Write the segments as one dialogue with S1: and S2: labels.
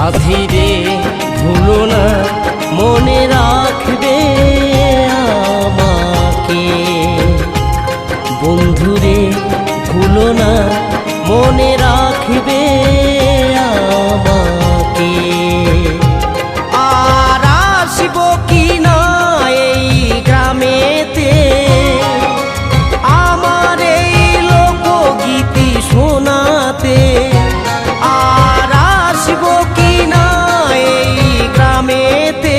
S1: সাথী রে ভুলো না, মনে রাখবে আমাকে। বন্ধুরে ভুলো না, মনে রাখবে আমাকে। আর আসব কি না এই গ্রামেতে, আমার এই লোকগীতি শোনাতে। আর আসব কি না এই গ্রামেতে,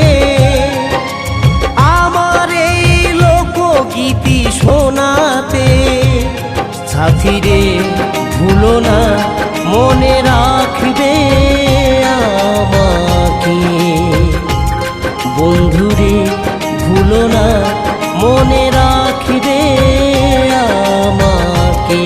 S1: আমার এই লোকগীতি শোনাতে। সাথী রে ভুলো না, মনে রাখবে আমাকে। বন্ধুরে ভুলো না, মনে রাখবে আমাকে।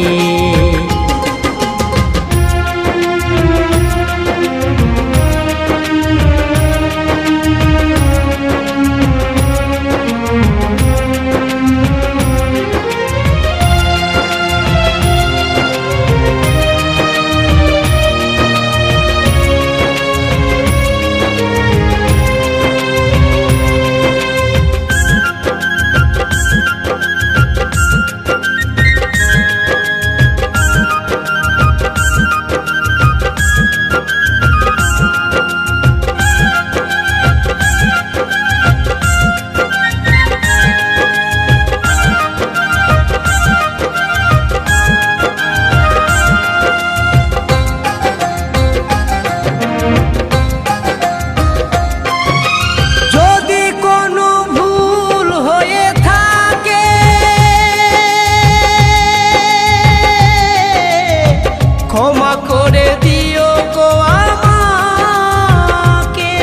S1: ক্ষমা করে দিও গো আমাকে।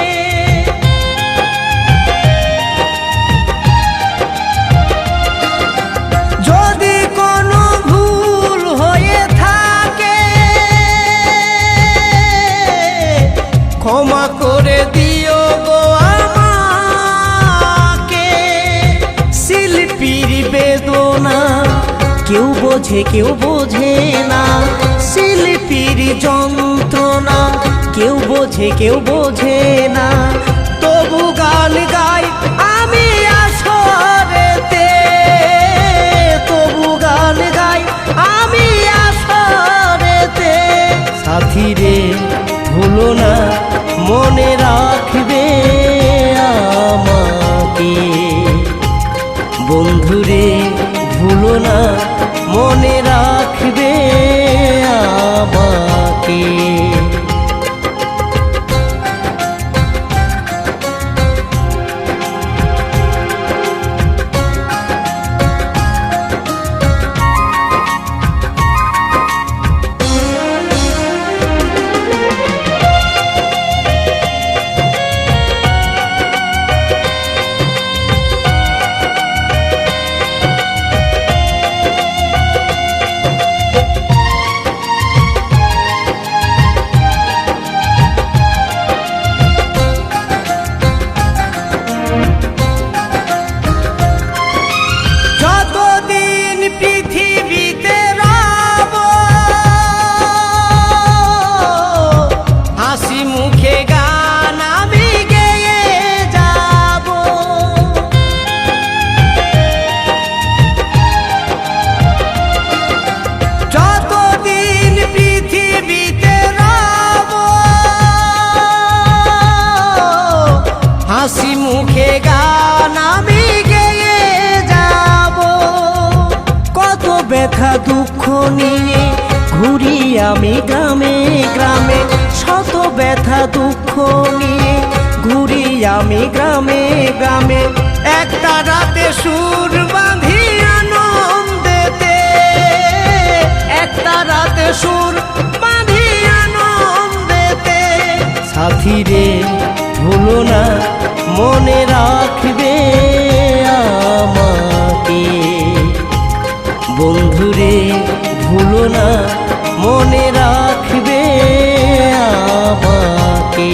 S1: যদি কোনো ভুল হয়ে থাকে, ক্ষমা করে দিও গো আমাকে। শিল্পীর বেদনা কেউ বোঝে কেউ বোঝে না, শিল্পীর যন্ত্রণা কেউ বোঝে কেউ বোঝে না। তবু গান গাই আমি আসরেতে, তবু গান গাই আমি আসরেতে। সাথী রে ভুলো না, মনে রাখবে আমাকে। বন্ধুরে ভুলো না, মনে রাখবে আমাকে। পৃথিবীতে রব, হাসি মুখে গান আমি গেয়ে যাব। যতদিন পৃথিবীতে রব, হাসি মুখে গান আমি গেয়ে যাব। ব্যথা দুঃখ নিয়ে ঘুরি আমি গ্রামে গ্রামে, শত ব্যথা দুঃখ নিয়ে ঘুরি আমি গ্রামে গ্রামে। একটা রাতে সুর বাঁধি আনন্দেতে, একটা রাতে সুর বাঁধি আনন্দেতে। সাথী রে ভুলো না, মনে রাখবে আমাকে। বন্ধুরে ভুলো না, মনে রাখবে আমাকে।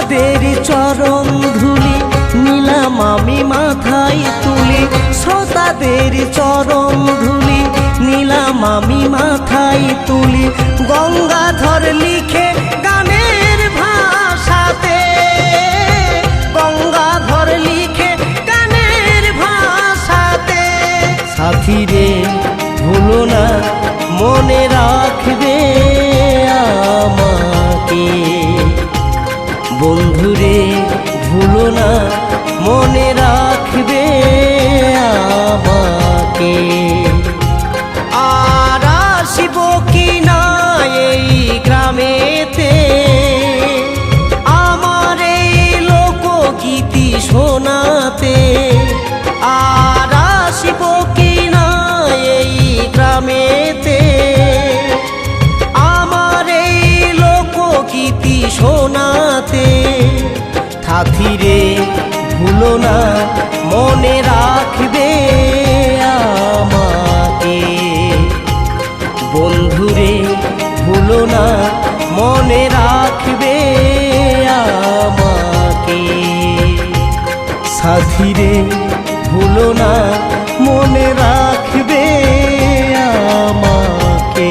S1: শ্রোতাদের চরণ ধুলি নিলাম আমি মাথায় তুলি, শ্রোতাদের চরণ ধুলি নিলাম আমি মাথায় তুলি। গঙ্গাধর লিখে গানের ভাষাতে, গঙ্গাধর লিখে গানের ভাষাতে। সাথীরে ভুলো না মনে রাখবে আমাকে, বন্ধুরে ভুলো না মনে রাখবে আমাকে। আর আসিব কি না এই গ্রামেতে, আমার এই লোকগীতি শোনাতে। আর আসিব কি না এই গ্রামেতে, আমার এই লোকগীতি শোনাতে। সাথীরে ভুলো না মনে রাখবে আমাকে, বন্ধুরে ভুলো না মনে রাখবে আমাকে। সাথীরে ভুলো না মনে রাখবে আমাকে।